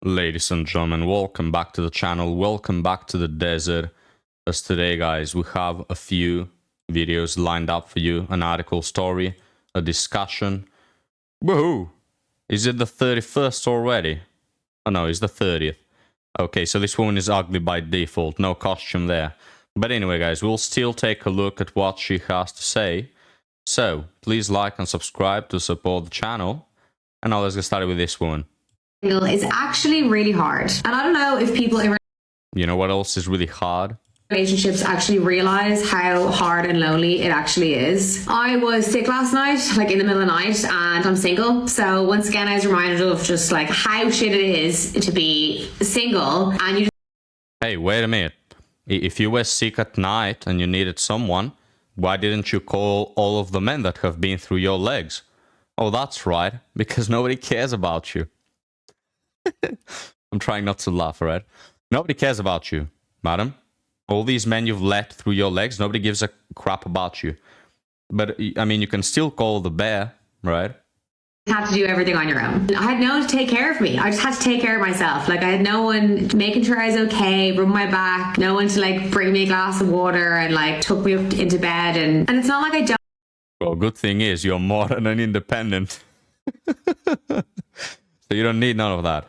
Ladies and gentlemen, welcome back to the channel. Welcome back to the desert. As today, guys, we have a few videos lined up for you. An article story, a discussion. Woohoo! Is it the 31st already? Oh no, it's the 30th. Okay, so this woman is ugly by default. No costume there. But anyway, guys, we'll still take a look at what she has to say. So, please like and subscribe to support the channel. And now let's get started with this woman. Is actually really hard. And I don't know if people in You know what else is really hard? relationships actually realize how hard and lonely it actually is. I was sick last night, like in the middle of the night, and I'm single. So once again, I was reminded of just like how shit it is to be single and you just Hey, wait a minute. If you were sick at night and you needed someone, why didn't you call all of the men that have been through your legs? Oh, that's right, because nobody cares about you. I'm trying not to laugh, right? Nobody cares about you, madam. All these men you've let through your legs, nobody gives a crap about you. But, I mean, you can still call the bear, right? have to do everything on your own. I had no one to take care of me. I just had to take care of myself. Like I had no one making sure I was okay, rub my back, no one to like bring me a glass of water and like took me up into bed. And it's not like I don't. Well, good thing is you're modern and independent. So you don't need none of that.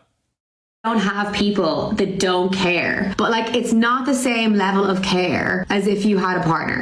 Don't have people that don't care, but like it's not the same level of care as if you had a partner.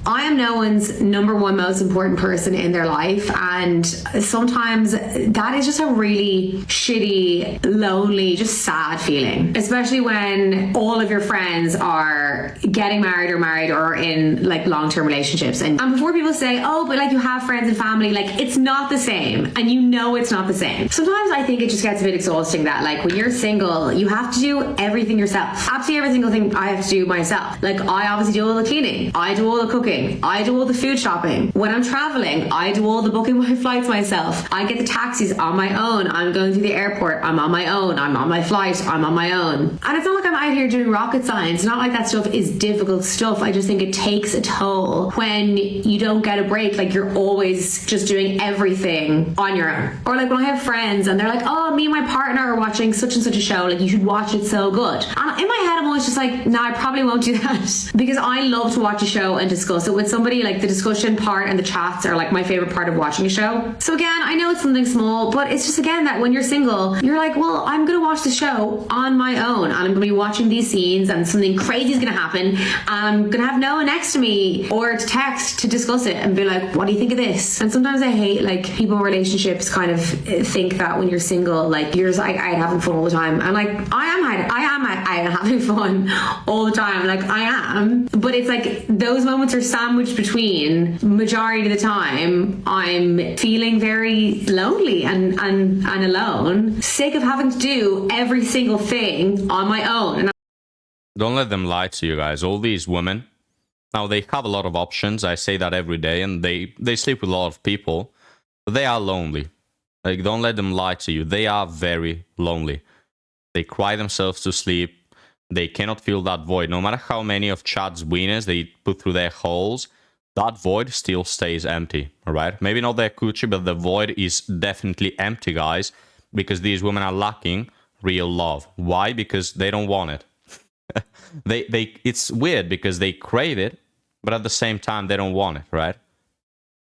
I am no one's number one most important person in their life, and sometimes that is just a really shitty, lonely, just sad feeling, especially when all of your friends are getting married or in like long-term relationships. And before people say, oh, but like you have friends and family, like it's not the same, and you know it's not the same. Sometimes I think it just gets a bit exhausting that like when you're single, you have to do everything yourself. Absolutely every single thing I have to do myself. Like I obviously do all the cleaning, I do all the cooking, I do all the food shopping. When I'm traveling, I do all the booking my flights myself. I get the taxis on my own. I'm going to the airport, I'm on my own. I'm on my flight, I'm on my own. And it's not like I'm out here doing rocket science. It's not like that stuff is difficult stuff. I just think it takes a toll when you don't get a break. Like you're always just doing everything on your own. Or like when I have friends and they're like, oh, me and my partner are watching such and such a show, like you should watch it, so good. And in my head I'm always just like, no, I probably won't do that. Because I love to watch a show and discuss it with somebody. Like the discussion part and the chats are like my favorite part of watching a show. So again, I know it's something small, but it's just again that when you're single, you're like, well, I'm gonna watch the show on my own and I'm gonna be watching these scenes and something crazy is gonna happen and I'm gonna have no one next to me or to text to discuss it and be like, what do you think of this? And sometimes I hate like people in relationships kind of think that when you're single, like you're just like I'm having fun all the time. And like I am having fun all the time. Like I am, but it's like those moments are sandwiched between majority of the time I'm feeling very lonely and alone, sick of having to do every single thing on my own. And Don't let them lie to you guys. All these women, now they have a lot of options. I say that every day, and they sleep with a lot of people, but they are lonely. Like, don't let them lie to you. They are very lonely. They cry themselves to sleep. They cannot fill that void. No matter how many of Chad's wieners they put through their holes, that void still stays empty, alright? Maybe not their coochie, but the void is definitely empty, guys, because these women are lacking real love. Why? Because they don't want it. It's weird because they crave it, but at the same time, they don't want it, right?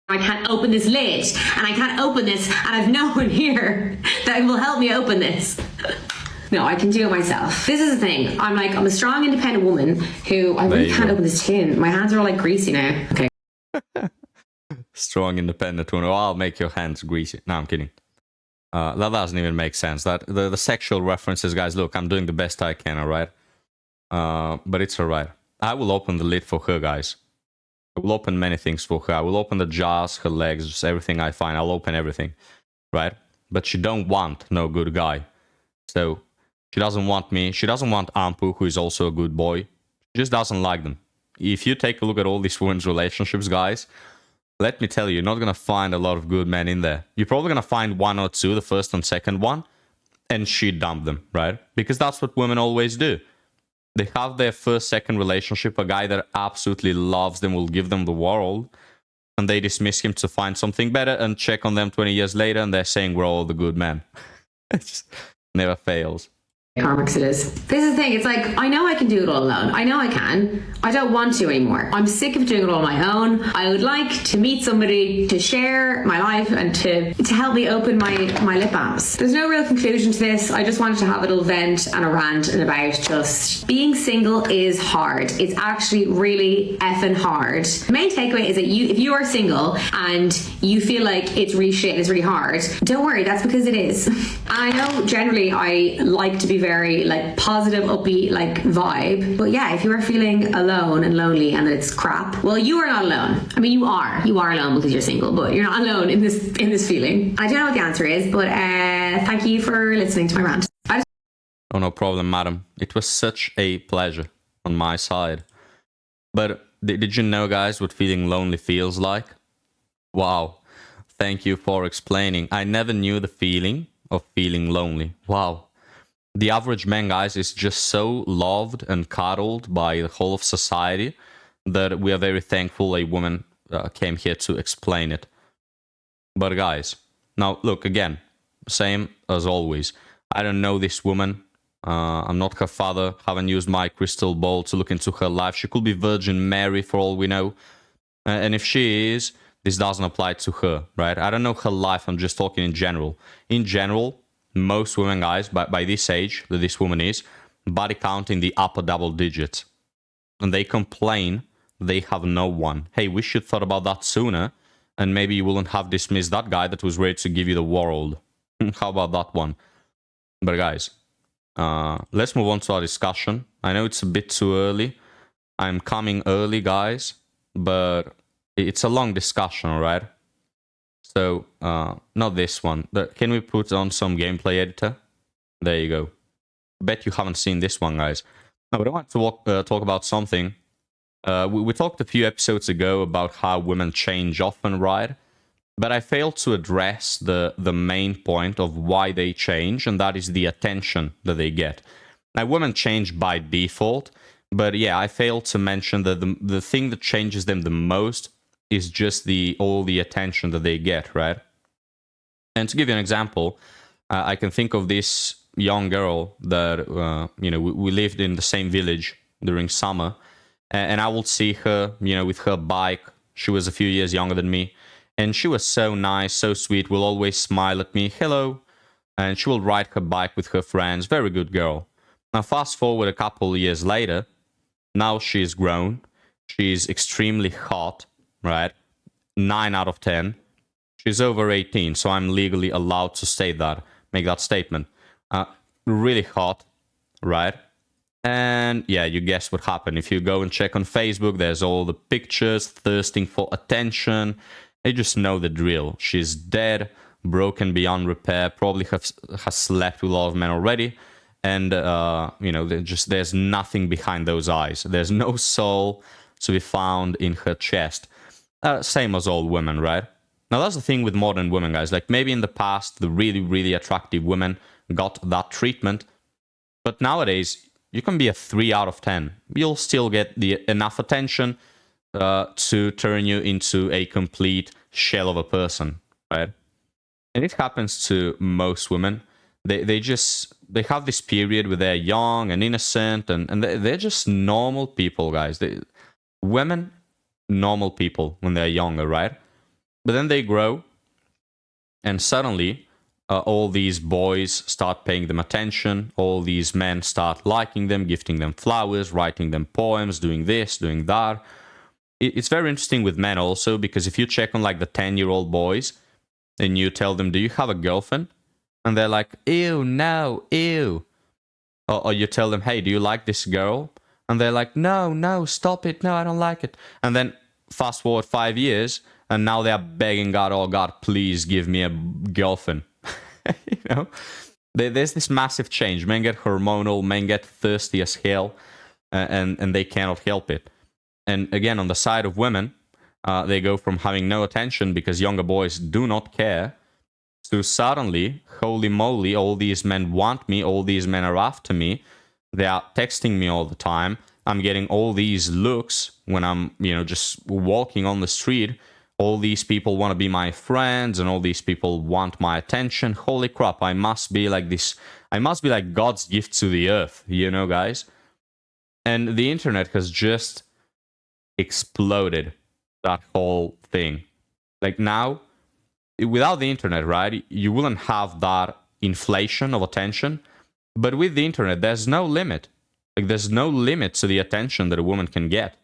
I can't open this lid, and I can't open this, and I've no one here that will help me open this. No, I can do it myself. This is the thing. I'm a strong, independent woman who I really can't open this tin. My hands are all like greasy now. Okay. Strong, independent woman. Oh, I'll make your hands greasy. No, I'm kidding. That doesn't even make sense. That the sexual references, guys. Look, I'm doing the best I can. All right. But it's all right. I will open the lid for her, guys. I will open many things for her. I will open the jars, her legs, just everything I find. I'll open everything, right? But she don't want no good guy. So she doesn't want me. She doesn't want Ampu, who is also a good boy. She just doesn't like them. If you take a look at all these women's relationships, guys, let me tell you, you're not going to find a lot of good men in there. You're probably going to find one or two, the first and second one, and she dumped them, right? Because that's what women always do. They have their first, second relationship, a guy that absolutely loves them, will give them the world, and they dismiss him to find something better and check on them 20 years later, and they're saying we're all the good men. It just never fails. Karmics it is. This is the thing. It's like, I know I can do it all alone. I know I can. I don't want to anymore. I'm sick of doing it all on my own. I would like to meet somebody to share my life and to help me open my lip balms. There's no real conclusion to this. I just wanted to have a little vent and a rant and about just being single is hard. It's actually really effing hard. The main takeaway is that if you are single and you feel like it's really shit and it's really hard, don't worry, that's because it is. I know generally I like to be very like positive, upbeat like vibe, but yeah, if you are feeling alone and lonely and that it's crap, well, you are not alone. I mean, you are alone because you're single, but you're not alone in this feeling. I don't know what the answer is, but thank you for listening to my rant. Oh, no problem, madam. It was such a pleasure on my side. But did you know, guys, what feeling lonely feels like? Wow. Thank you for explaining. I never knew the feeling of feeling lonely. Wow. The average man, guys, is just so loved and cuddled by the whole of society that we are very thankful a woman came here to explain it. But guys, now look, again, same as always. I don't know this woman. I'm not her father. Haven't used my crystal ball to look into her life. She could be Virgin Mary for all we know. And if she is, this doesn't apply to her, right? I don't know her life. I'm just talking in general. In general, most women, guys, by this age that this woman is, body count in the upper double digits. And they complain they have no one. Hey, we should thought about that sooner. And maybe you wouldn't have dismissed that guy that was ready to give you the world. How about that one? But guys, let's move on to our discussion. I know it's a bit too early. I'm coming early, guys. But it's a long discussion, right? So, not this one. Can we put on some gameplay editor? There you go. Bet you haven't seen this one, guys. No, but I want to talk about something. We talked a few episodes ago about how women change often, right? But I failed to address the main point of why they change, and that is the attention that they get. Now, women change by default, but yeah, I failed to mention that the thing that changes them the most is just all the attention that they get, right? And to give you an example, I can think of this young girl that, we lived in the same village during summer, and I would see her, with her bike. She was a few years younger than me, and she was so nice, so sweet, will always smile at me, hello, and she will ride her bike with her friends, very good girl. Now, fast forward a couple of years later, now she's grown, she's extremely hot, right? 9 out of 10. She's over 18, so I'm legally allowed to say that, make that statement. Really hot, right? And yeah, you guess what happened. If you go and check on Facebook, there's all the pictures, thirsting for attention. You just know the drill. She's dead, broken beyond repair, probably has slept with a lot of men already. And, there's nothing behind those eyes. There's no soul to be found in her chest. Same as all women, right? Now, that's the thing with modern women, guys. Like, maybe in the past, the really, really attractive women got that treatment. But nowadays, you can be a 3 out of 10. You'll still get enough attention to turn you into a complete shell of a person, right? And it happens to most women. They have this period where they're young and innocent, and they're just normal people, guys. Women, normal people when they're younger, right? But then they grow, and suddenly all these boys start paying them attention. All these men start liking them, gifting them flowers, writing them poems, doing this, doing that. It's very interesting with men also, because if you check on like the 10-year-old boys and you tell them, do you have a girlfriend? And they're like, ew, no, ew. Or you tell them, hey, do you like this girl? And they're like, no, stop it. No, I don't like it. And then fast forward 5 years, and now they're begging God, oh God, please give me a girlfriend. There's this massive change. Men get hormonal, men get thirsty as hell, and they cannot help it. And again, on the side of women, they go from having no attention because younger boys do not care, to suddenly, holy moly, all these men want me, all these men are after me, they are texting me all the time, I'm getting all these looks when I'm, just walking on the street, all these people want to be my friends and all these people want my attention. Holy crap, I must be like this. I must be like God's gift to the earth, you know, guys? And the internet has just exploded that whole thing. Like now, without the internet, right, you wouldn't have that inflation of attention. But with the internet, there's no limit. Like there's no limit to the attention that a woman can get.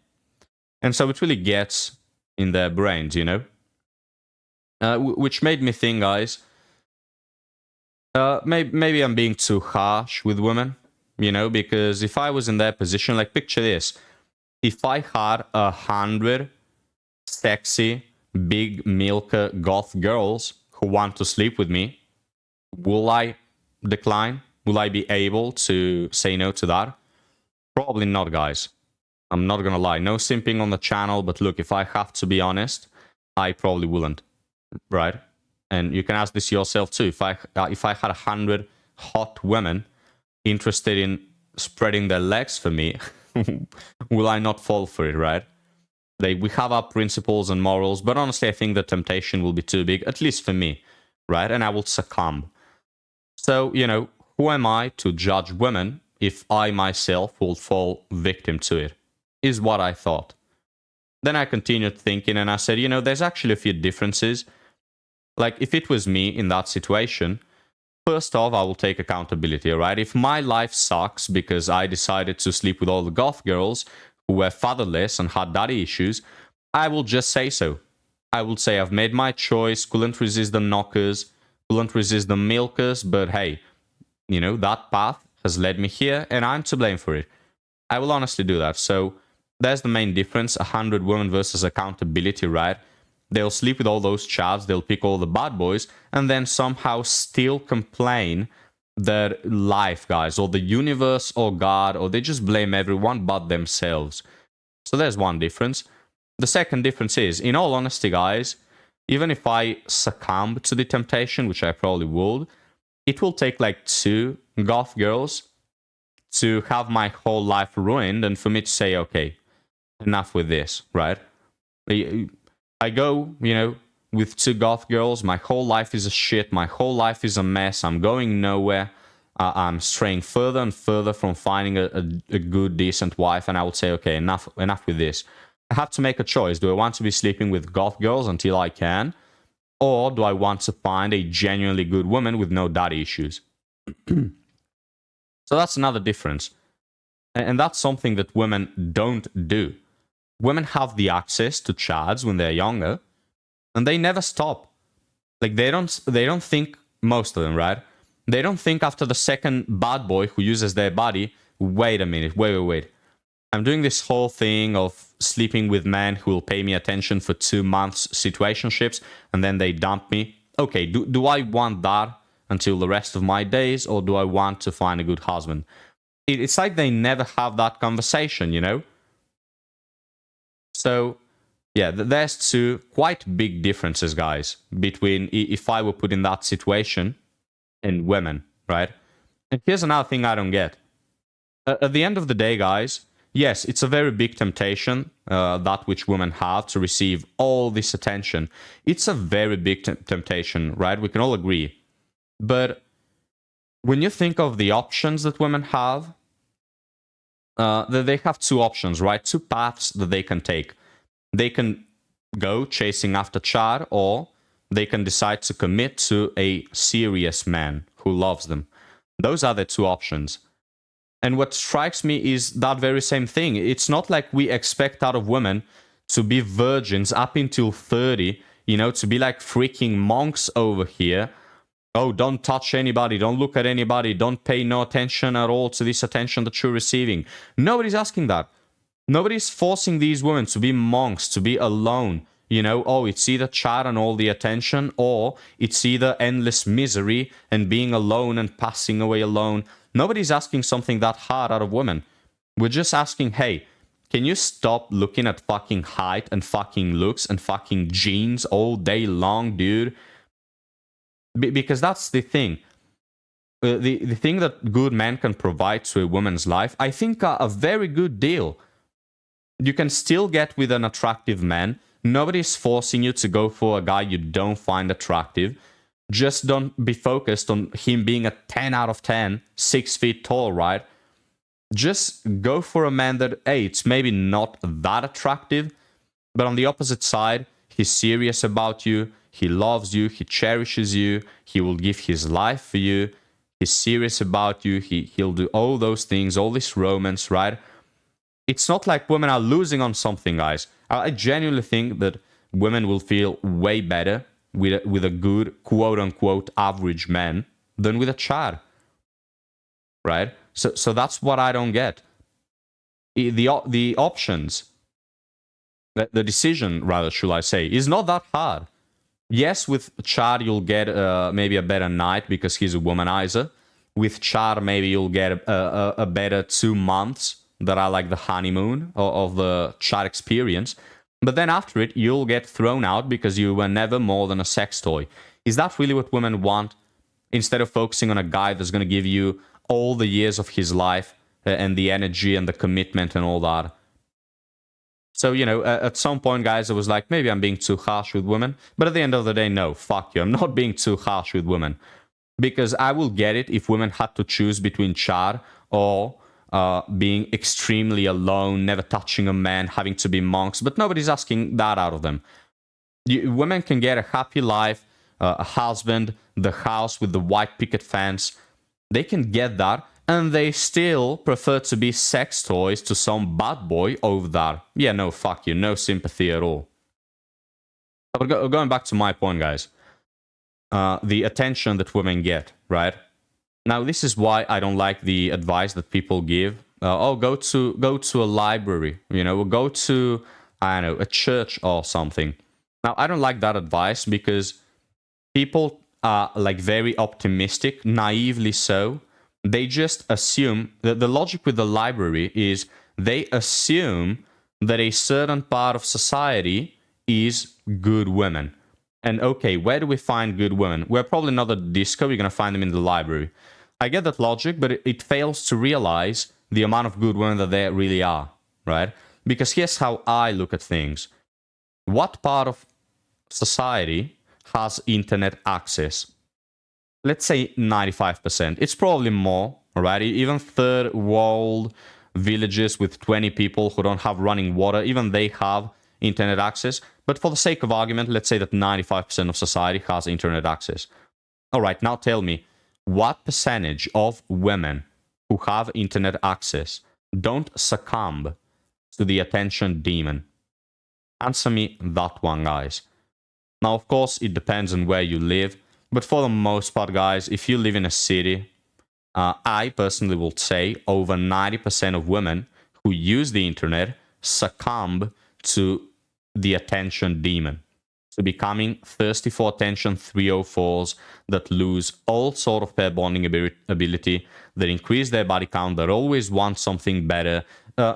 And so it really gets in their brains, you know? Which made me think, guys, maybe I'm being too harsh with women, you know, because if I was in their position, like picture this. If I had 100 sexy, big milker goth girls who want to sleep with me, will I decline? Will I be able to say no to that? Probably not, guys. I'm not gonna lie. No simping on the channel, but look, if I have to be honest, I probably wouldn't, right? And you can ask this yourself too. If I had 100 hot women interested in spreading their legs for me, will I not fall for it, right? We have our principles and morals, but honestly, I think the temptation will be too big, at least for me, right? And I will succumb. So, you know, who am I to judge women if I myself will fall victim to it? Is what I thought. Then I continued thinking and I said, you know, there's actually a few differences. Like, if it was me in that situation, first off, I will take accountability, right? If my life sucks because I decided to sleep with all the goth girls who were fatherless and had daddy issues, I will just say so. I will say I've made my choice, couldn't resist the knockers, couldn't resist the milkers, but hey, you know, that path has led me here and I'm to blame for it. I will honestly do that. So there's the main difference, 100 women versus accountability, right? They'll sleep with all those chavs, they'll pick all the bad boys, and then somehow still complain that life, guys, or the universe, or God, or they just blame everyone but themselves. So there's one difference. The second difference is, in all honesty, guys, even if I succumb to the temptation, which I probably would, it will take like 2 goth girls to have my whole life ruined and for me to say, okay, enough with this, right? I go, you know, with 2 goth girls, my whole life is a shit, my whole life is a mess, I'm going nowhere, I'm straying further and further from finding a good, decent wife, and I would say, okay, enough with this. I have to make a choice. Do I want to be sleeping with goth girls until I can? Or do I want to find a genuinely good woman with no daddy issues? So that's another difference. And that's something that women don't do. Women have the access to chads when they're younger, and they never stop. Like, they don't think, most of them, right? They don't think after the second bad boy who uses their body, wait a minute, wait. I'm doing this whole thing of sleeping with men who will pay me attention for 2 months situationships, and then they dump me. Okay, do I want that until the rest of my days, or do I want to find a good husband? It's like they never have that conversation, you know? So, yeah, there's 2 quite big differences, guys, between if I were put in that situation and women, right? And here's another thing I don't get. At the end of the day, guys, yes, it's a very big temptation, that which women have to receive all this attention. It's a very big temptation, right? We can all agree. But when you think of the options that women have, they have 2 options, right? 2 paths that they can take. They can go chasing after Chad, or they can decide to commit to a serious man who loves them. Those are the 2 options. And what strikes me is that very same thing. It's not like we expect out of women to be virgins up until 30, you know, to be like freaking monks over here. Oh, don't touch anybody, don't look at anybody, don't pay no attention at all to this attention that you're receiving. Nobody's asking that. Nobody's forcing these women to be monks, to be alone. You know, oh, it's either chat and all the attention, or it's either endless misery and being alone and passing away alone. Nobody's asking something that hard out of women. We're just asking, hey, can you stop looking at fucking height and fucking looks and fucking genes all day long, dude? Because that's the thing. The thing that good men can provide to a woman's life, I think a very good deal. You can still get with an attractive man, Nobody's forcing you to go for a guy you don't find attractive. Just don't be focused on him being a 10 out of 10, 6 feet tall, right? Just go for a man that, hey, it's maybe not that attractive, but on the opposite side, he's serious about you, he loves you, he cherishes you, he will give his life for you, he's serious about you, he'll do all those things, all this romance, right? It's not like women are losing on something, guys. I genuinely think that women will feel way better with a good, quote-unquote, average man than with a Chad, right? So that's what I don't get. The options, the decision, rather, should I say, is not that hard. Yes, with Chad, you'll get maybe a better night because he's a womanizer. With Chad, maybe you'll get a better 2 months that are like the honeymoon of the Chad experience. But then after it, you'll get thrown out because you were never more than a sex toy. Is that really what women want? Instead of focusing on a guy that's going to give you all the years of his life and the energy and the commitment and all that. So, you know, at some point, guys, I was like, maybe I'm being too harsh with women. But at the end of the day, no, fuck you. I'm not being too harsh with women. Because I will get it if women had to choose between Chad or being extremely alone, never touching a man, having to be monks. But nobody's asking that out of them. Women can get a happy life, a husband, the house with the white picket fence. They can get that, and they still prefer to be sex toys to some bad boy over that. Yeah, no, fuck you. No sympathy at all. But going back to my point, guys. The attention that women get, right? Now, this is why I don't like the advice that people give. Go to a library, you know, go to, I don't know, a church or something. Now, I don't like that advice because people are like very optimistic, naively so. They just assume that the logic with the library is they assume that a certain part of society is good women. And okay, where do we find good women? We're probably not at disco, we're going to find them in the library. I get that logic, but it fails to realize the amount of good women that there really are, right? Because here's how I look at things. What part of society has internet access? Let's say 95%. It's probably more, right? Even third world villages with 20 people who don't have running water, even they have internet access. But for the sake of argument, let's say that 95% of society has internet access. All right, now tell me, what percentage of women who have internet access don't succumb to the attention demon? Answer me that one, guys. Now, of course, it depends on where you live. But for the most part, guys, if you live in a city, I personally will say over 90% of women who use the internet succumb to the attention demon. So becoming thirsty for attention 304s that lose all sort of pair bonding ability, that increase their body count, that always want something better,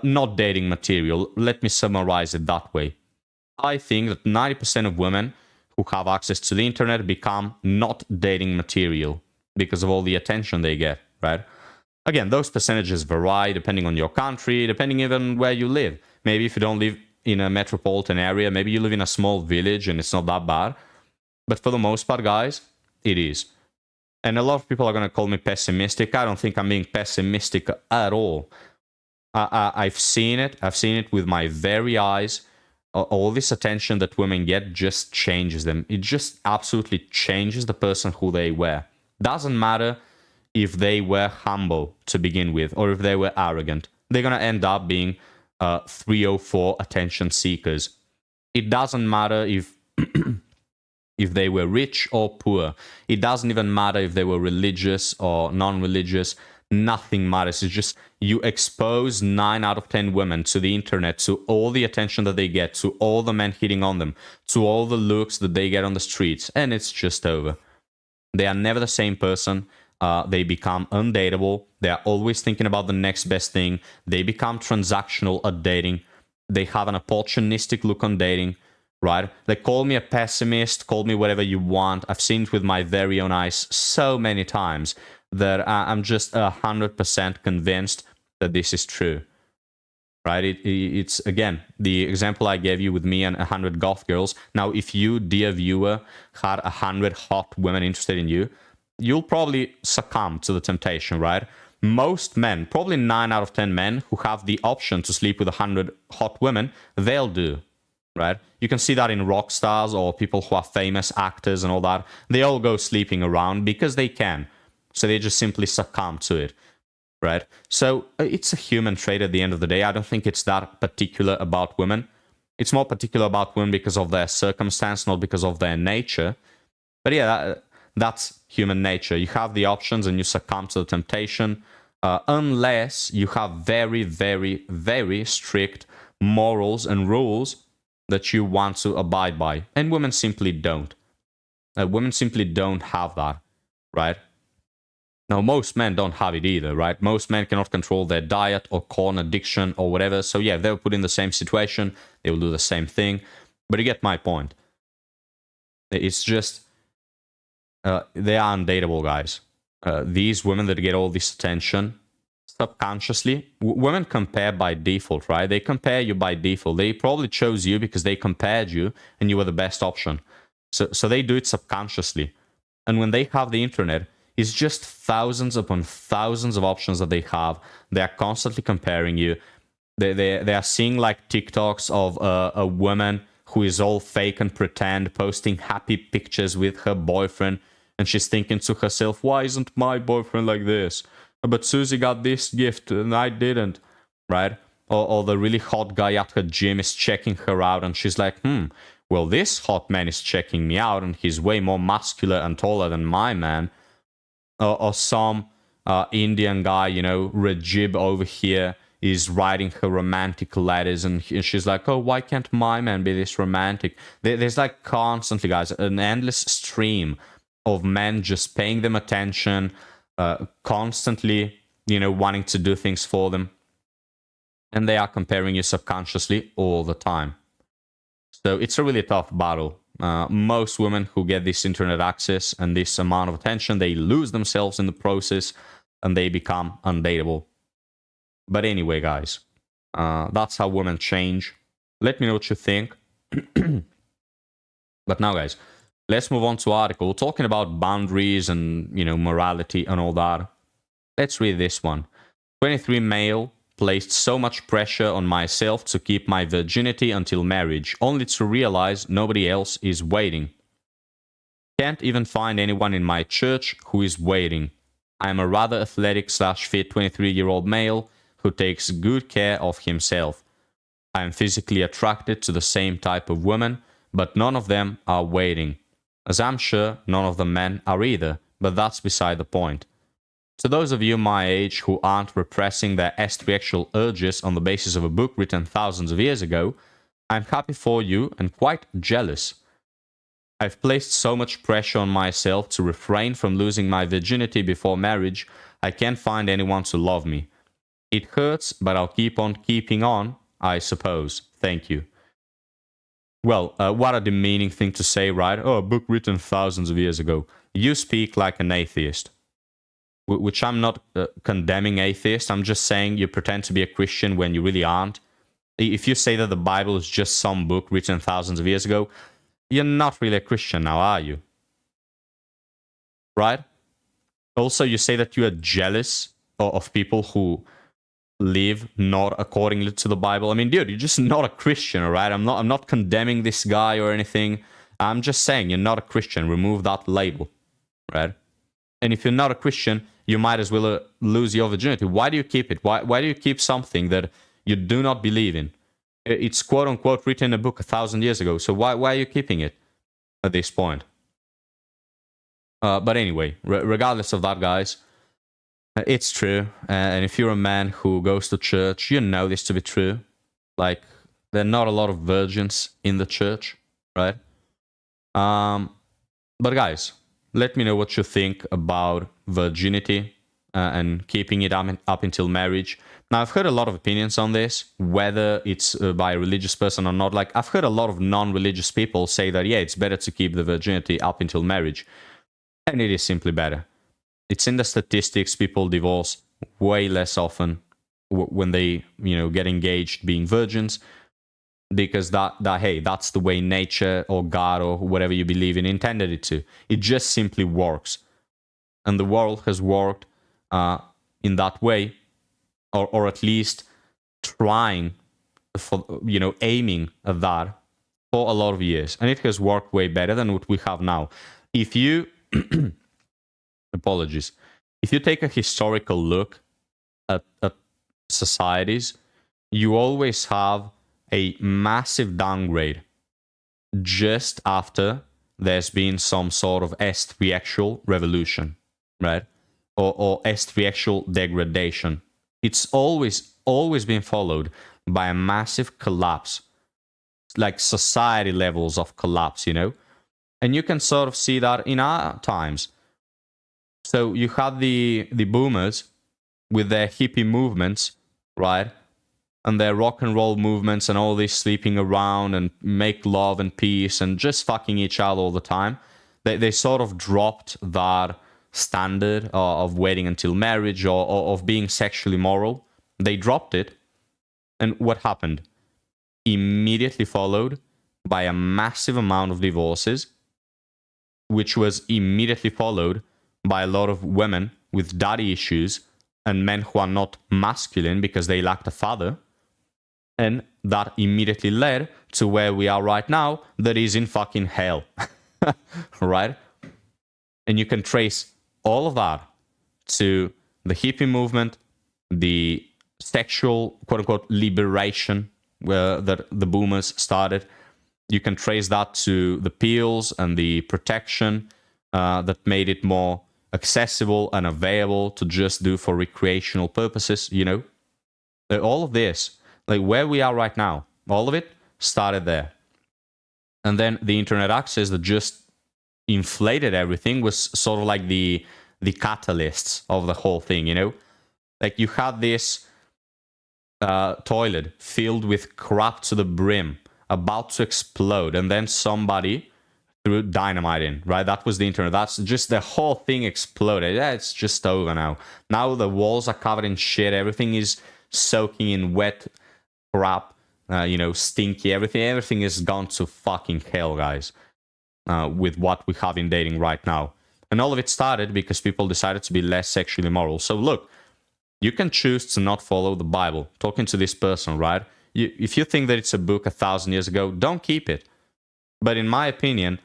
not dating material. Let me summarize it that way. I think that 90% of women who have access to the internet become not dating material because of all the attention they get, right? Again, those percentages vary depending on your country, depending even where you live. Maybe if you don't live in a metropolitan area, maybe you live in a small village and it's not that bad. But for the most part, guys, it is. And a lot of people are going to call me pessimistic. I don't think I'm being pessimistic at all. I've seen it. I've seen it with my very eyes. All this attention that women get just changes them. It just absolutely changes the person who they were. Doesn't matter if they were humble to begin with or if they were arrogant. They're going to end up being 304 attention seekers. It doesn't matter if if they were rich or poor. It doesn't even matter if they were religious or non-religious. Nothing matters. It's just you expose 9 out of 10 women to the internet, to all the attention that they get, to all the men hitting on them, to all the looks that they get on the streets, and it's just over. They are never the same person. They become undateable. They are always thinking about the next best thing. They become transactional at dating. They have an opportunistic look on dating, right? They call me a pessimist, call me whatever you want. I've seen it with my very own eyes so many times that I'm just 100% convinced that this is true. right? It's, again, the example I gave you with me and 100 goth girls. Now, if you, dear viewer, had 100 hot women interested in you, you'll probably succumb to the temptation, right? Most men, probably 9 out of 10 men who have the option to sleep with 100 hot women, they'll do, right? You can see that in rock stars or people who are famous actors and all that. They all go sleeping around because they can. So they just simply succumb to it, right? So it's a human trait at the end of the day. I don't think it's that particular about women. It's more particular about women because of their circumstance, not because of their nature. But yeah, that's human nature. You have the options and you succumb to the temptation, unless you have very, very, very strict morals and rules that you want to abide by. And women simply don't. Women simply don't have that, right? Now, most men don't have it either, right? Most men cannot control their diet or corn addiction or whatever. So yeah, if they were put in the same situation, they will do the same thing. But you get my point. It's just, they are undateable, guys. These women that get all this attention, subconsciously, women compare by default, right? They compare you by default. They probably chose you because they compared you and you were the best option. So they do it subconsciously. And when they have the internet, it's just thousands upon thousands of options that they have. They are constantly comparing you. They are seeing like TikToks of a woman who is all fake and pretend, posting happy pictures with her boyfriend. And she's thinking to herself, why isn't my boyfriend like this? But Susie got this gift and I didn't, right? Or the really hot guy at her gym is checking her out and she's like, well, this hot man is checking me out and he's way more muscular and taller than my man. Or some Indian guy, you know, Rajib over here is writing her romantic letters and she's like, oh, why can't my man be this romantic? There's like constantly, guys, an endless stream of men just paying them attention, constantly, you know, wanting to do things for them. And they are comparing you subconsciously all the time. So it's a really tough battle. Most women who get this internet access and this amount of attention, they lose themselves in the process and they become undateable. But anyway, guys, that's how women change. Let me know what you think. But now, guys, let's move on to article talking about boundaries and, you know, morality and all that. Let's read this one. 23 male placed so much pressure on myself to keep my virginity until marriage, only to realize nobody else is waiting. Can't even find anyone in my church who is waiting. I am a rather athletic / fit 23-year-old male who takes good care of himself. I am physically attracted to the same type of women, but none of them are waiting. As I'm sure none of the men are either, but that's beside the point. To those of you my age who aren't repressing their estriaxial urges on the basis of a book written thousands of years ago, I'm happy for you and quite jealous. I've placed so much pressure on myself to refrain from losing my virginity before marriage, I can't find anyone to love me. It hurts, but I'll keep on keeping on, I suppose. Thank you. Well, what a demeaning thing to say, right? Oh, a book written thousands of years ago. You speak like an atheist. Which I'm not condemning atheists. I'm just saying you pretend to be a Christian when you really aren't. If you say that the Bible is just some book written thousands of years ago, you're not really a Christian now, are you? Right? Also, you say that you are jealous of people who live not accordingly to the Bible. I mean, dude, you're just not a Christian, all right? I'm not condemning this guy or anything. I'm just saying you're not a Christian. Remove that label, right? And if you're not a Christian, you might as well lose your virginity. Why do you keep it? Why do you keep something that you do not believe in? It's quote-unquote written in a book 1,000 years ago. So why are you keeping it at this point? But anyway, regardless of that, guys, it's true. And if you're a man who goes to church, you know this to be true. Like, there are not a lot of virgins in the church, right? But guys, let me know what you think about virginity and keeping it up until marriage. Now, I've heard a lot of opinions on this, whether it's by a religious person or not. Like, I've heard a lot of non-religious people say that, yeah, it's better to keep the virginity up until marriage. And it is simply better. It's in the statistics, people divorce way less often. when they, you know, get engaged being virgins, because that hey, that's the way nature or God or whatever you believe in intended it to. It just simply works, and the world has worked in that way, or at least trying for, you know, aiming at that for a lot of years, and it has worked way better than what we have now. If you apologies, if you take a historical look at societies, you always have a massive downgrade just after there's been some sort of estriaxial revolution, right? Or estriaxial degradation. It's always been followed by a massive collapse, like society levels of collapse, you know? And you can sort of see that in our times. So you had the boomers with their hippie movements, right? And their rock and roll movements and all this sleeping around and make love and peace and just fucking each other all the time. They sort of dropped that standard of waiting until marriage or of being sexually moral. They dropped it. And what happened? Immediately followed by a massive amount of divorces, which was immediately followed by a lot of women with daddy issues and men who are not masculine because they lacked a father. And that immediately led to where we are right now, that is in fucking hell. Right? And you can trace all of that to the hippie movement, the sexual, quote-unquote, liberation that the boomers started. You can trace that to the pills and the protection that made it more accessible and available to just do for recreational purposes, you know? All of this, like where we are right now, all of it started there. And then the internet access that just inflated everything was sort of like the catalysts of the whole thing, you know? Like you had this toilet filled with crap to the brim, about to explode, and then somebody threw dynamite in, right? That was the internet. That's just the whole thing exploded. Yeah, it's just over now. Now the walls are covered in shit. Everything is soaking in wet crap, you know, stinky. Everything is gone to fucking hell, guys, with what we have in dating right now. And all of it started because people decided to be less sexually moral. So look, you can choose to not follow the Bible. Talking to this person, right? If you think that it's a book 1,000 years ago, don't keep it. But in my opinion,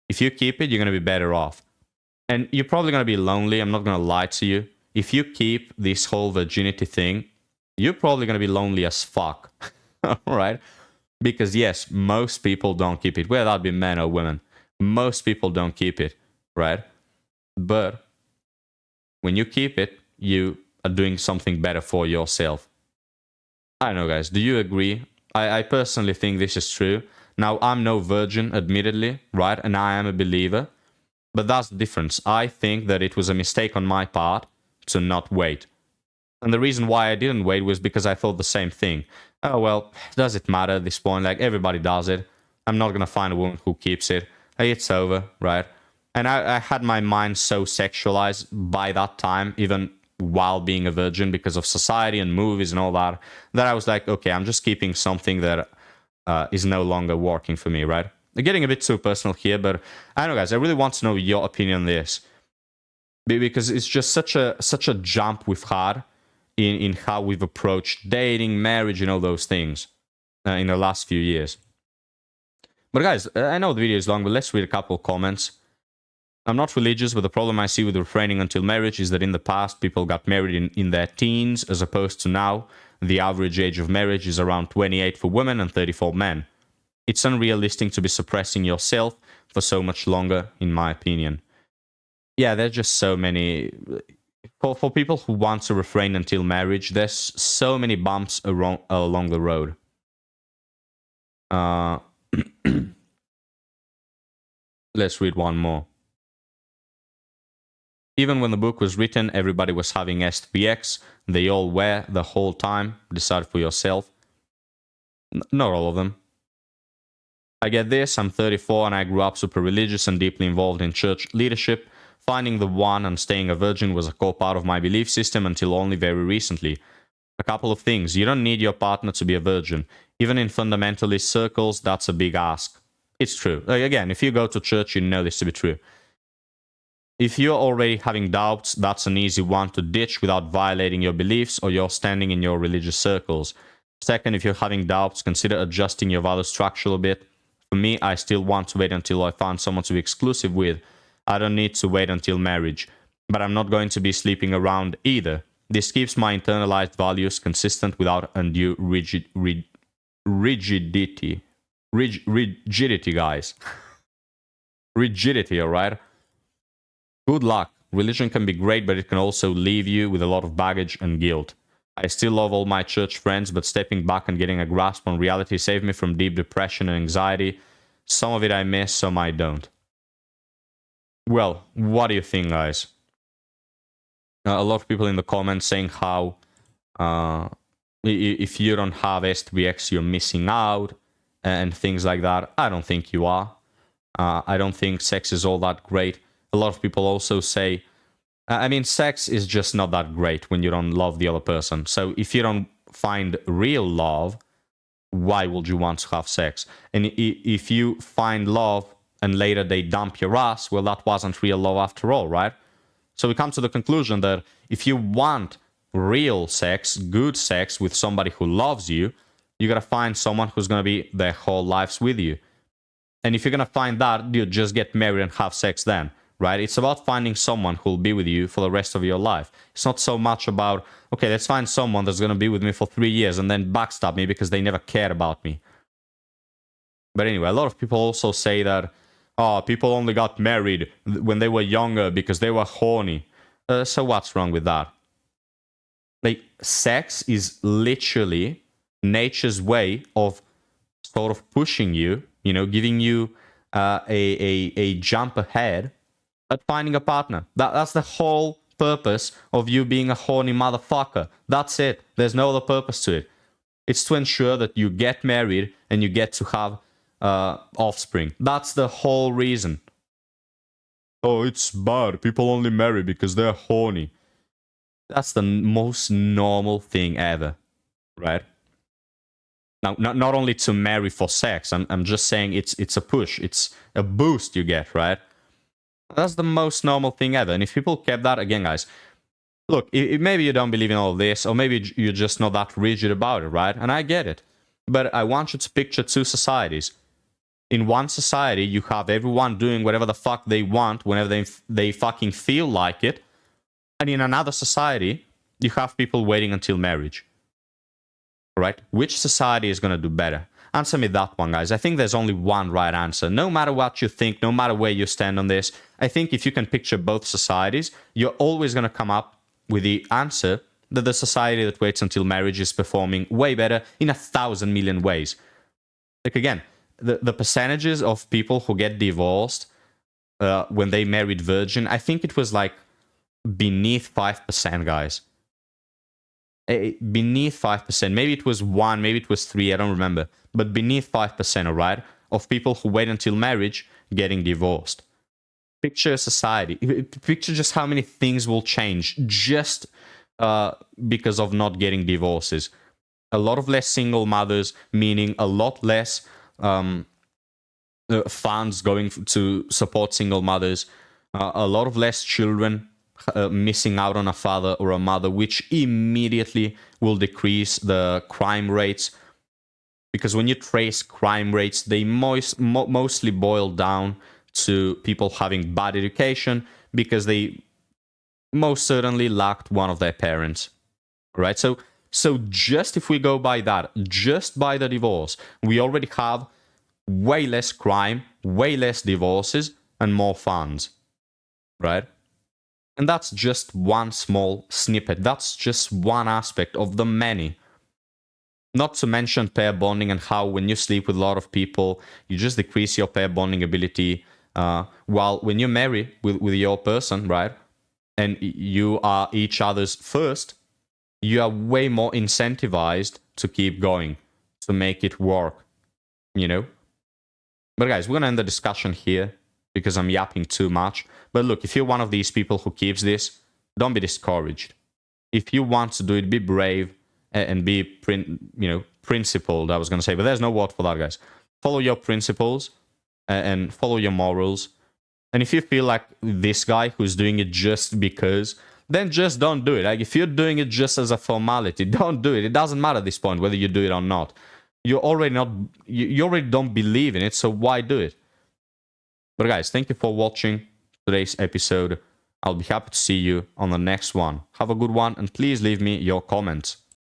if you keep it, you're going to be better off. And you're probably going to be lonely. I'm not going to lie to you. If you keep this whole virginity thing, you're probably going to be lonely as fuck. Right? Because yes, most people don't keep it, whether that be men or women. Most people don't keep it, right? But when you keep it, you are doing something better for yourself. I don't know, guys. Do you agree? I personally think this is true. Now, I'm no virgin, admittedly, right? And I am a believer. But that's the difference. I think that it was a mistake on my part to not wait. And the reason why I didn't wait was because I thought the same thing. Oh, well, does it matter at this point? Like, everybody does it. I'm not going to find a woman who keeps it. Hey, it's over, right? And I had my mind so sexualized by that time, even while being a virgin, because of society and movies and all that, that I was like, okay, I'm just keeping something that is no longer working for me, right? I'm getting a bit too personal here, but I don't know, guys, I really want to know your opinion on this. Because it's just such a jump we've had in how we've approached dating, marriage, and all those things in the last few years. But guys, I know the video is long, but let's read a couple of comments. I'm not religious, but the problem I see with refraining until marriage is that in the past, people got married in their teens, as opposed to now, the average age of marriage is around 28 for women and 30 for men. It's unrealistic to be suppressing yourself for so much longer, in my opinion. Yeah, there's just so many... For people who want to refrain until marriage, there's so many bumps along the road. Let's read one more. Even when the book was written, everybody was having SVX. They all were the whole time. Decide for yourself. Not all of them. I get this. I'm 34 and I grew up super religious and deeply involved in church leadership. Finding the one and staying a virgin was a core part of my belief system until only very recently. A couple of things. You don't need your partner to be a virgin. Even in fundamentalist circles, that's a big ask. It's true. Like, again, if you go to church, you know this to be true. If you're already having doubts, that's an easy one to ditch without violating your beliefs or your standing in your religious circles. Second, if you're having doubts, consider adjusting your value structure a bit. For me, I still want to wait until I find someone to be exclusive with. I don't need to wait until marriage. But I'm not going to be sleeping around either. This keeps my internalized values consistent without undue rigidity. Rigidity, guys. Rigidity, alright? Good luck. Religion can be great, but it can also leave you with a lot of baggage and guilt. I still love all my church friends, but stepping back and getting a grasp on reality saved me from deep depression and anxiety. Some of it I miss, some I don't. Well, what do you think, guys? A lot of people in the comments saying how if you don't have S3X, you're missing out and things like that. I don't think you are. I don't think sex is all that great. A lot of people also say, I mean, sex is just not that great when you don't love the other person. So if you don't find real love, why would you want to have sex? And if you find love and later they dump your ass, well, that wasn't real love after all, right? So we come to the conclusion that if you want real sex, good sex with somebody who loves you, you gotta find someone who's gonna be their whole lives with you. And if you're gonna find that, dude, just get married and have sex then, right? It's about finding someone who'll be with you for the rest of your life. It's not so much about, okay, let's find someone that's gonna be with me for 3 years and then backstab me because they never cared about me. But anyway, a lot of people also say that, oh, people only got married when they were younger because they were horny. So what's wrong with that? Like, sex is literally nature's way of sort of pushing you, you know, giving you a jump ahead at finding a partner. That's the whole purpose of you being a horny motherfucker. That's it. There's no other purpose to it. It's to ensure that you get married and you get to have offspring. That's the whole reason. Oh, it's bad. People only marry because they're horny. That's the most normal thing ever, right? Now, not only to marry for sex. I'm just saying it's a push. It's a boost you get, right? That's the most normal thing ever. And if people kept that, again, guys, look, maybe you don't believe in all of this, or maybe you're just not that rigid about it, right? And I get it. But I want you to picture two societies. In one society, you have everyone doing whatever the fuck they want whenever they fucking feel like it. And in another society, you have people waiting until marriage. Right? Which society is going to do better? Answer me that one, guys. I think there's only one right answer. No matter what you think, no matter where you stand on this, I think if you can picture both societies, you're always going to come up with the answer that the society that waits until marriage is performing way better in 1,000 million ways. Like, again, the percentages of people who get divorced when they married virgin, I think it was like beneath 5%, guys. Beneath 5%. Maybe it was 1, maybe it was 3, I don't remember. But beneath 5%, alright, of people who wait until marriage getting divorced. Picture a society. Picture just how many things will change just because of not getting divorces. A lot of less single mothers, meaning a lot less funds going to support single mothers. A lot of less children missing out on a father or a mother, which immediately will decrease the crime rates. Because when you trace crime rates, they mostly boil down to people having bad education because they most certainly lacked one of their parents, right? So just if we go by that, just by the divorce, we already have way less crime, way less divorces, and more funds, right? And that's just one small snippet. That's just one aspect of the many. Not to mention pair bonding and how when you sleep with a lot of people, you just decrease your pair bonding ability. While when you marry with your person, right, and you are each other's first, you are way more incentivized to keep going, to make it work, you know? But guys, we're going to end the discussion here because I'm yapping too much. But look, if you're one of these people who keeps this, don't be discouraged. If you want to do it, be brave and be principled, I was going to say, but there's no word for that, guys. Follow your principles and follow your morals. And if you feel like this guy who's doing it just because, then just don't do it. Like, if you're doing it just as a formality, don't do it. It doesn't matter at this point whether you do it or not. You already don't believe in it, so why do it? But guys, thank you for watching today's episode. I'll be happy to see you on the next one. Have a good one, and please leave me your comments.